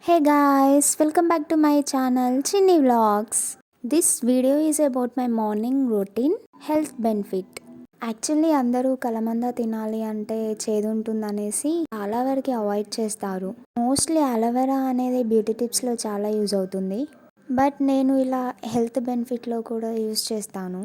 Hey guys, welcome back to my channel Chinny Vlogs. This video is about my morning routine health benefit. Actually అందరూ కలమంద తినాలి అంటే చేదు ఉంటుందనేసి చాలా వరకు avoid చేస్తారు. మోస్ట్లీ అలోవెరా అనేది బ్యూటీ టిప్స్లో చాలా యూజ్ అవుతుంది. బట్ నేను ఇలా హెల్త్ బెనిఫిట్లో కూడా యూజ్ చేస్తాను.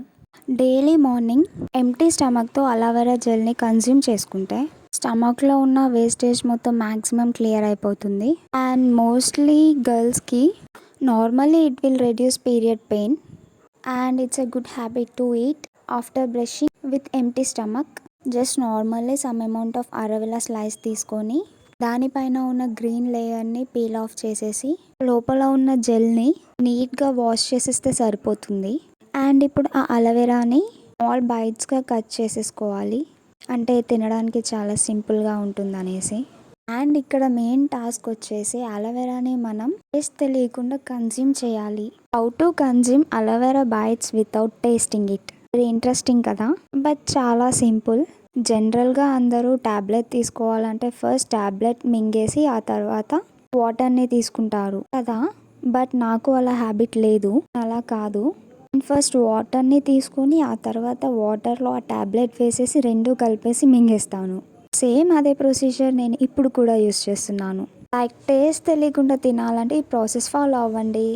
డైలీ మార్నింగ్ ఎంప్టీ స్టమక్తో అలోవెరా జెల్ని కన్జ్యూమ్ చేసుకుంటే స్టమక్లో ఉన్న వేస్టేజ్ మొత్తం మ్యాక్సిమం క్లియర్ అయిపోతుంది. అండ్ మోస్ట్లీ గర్ల్స్కి normally it will reduce period pain and it's a good habit to eat after brushing with empty stomach. Just normally some amount of aloe vera slice తీసుకొని దానిపైన ఉన్న green లేయర్ని peel off చేసేసి లోపల ఉన్న జెల్ని నీట్గా వాష్ చేసేస్తే సరిపోతుంది. అండ్ ఇప్పుడు ఆ అలోవెరాని స్మాల్ బైట్స్గా కట్ చేసేసుకోవాలి, అంటే తినడానికి చాలా సింపుల్గా ఉంటుంది అనేసి. అండ్ ఇక్కడ మెయిన్ టాస్క్ వచ్చేసి అలోవెరాని మనం టేస్ట్ తెలియకుండా కన్జ్యూమ్ చేయాలి. How to consume aloe vera bites without tasting it. Very interesting కదా, బట్ చాలా సింపుల్. జనరల్గా అందరూ ట్యాబ్లెట్ తీసుకోవాలంటే ఫస్ట్ ట్యాబ్లెట్ మింగేసి ఆ తర్వాత వాటర్ని తీసుకుంటారు కదా, బట్ నాకు అలా హ్యాబిట్ లేదు. అలా కాదు, ఫస్ట్ వాటర్ని తీసుకొని ఆ తర్వాత వాటర్లో ఆ ట్యాబ్లెట్ వేసేసి రెండు కలిపేసి మింగేస్తాను. సేమ్ అదే ప్రొసీజర్ నేను ఇప్పుడు కూడా యూస్ చేస్తున్నాను. లైక్ టేస్ట్ తెలియకుండా తినాలంటే ఈ ప్రాసెస్ ఫాలో అవ్వండి.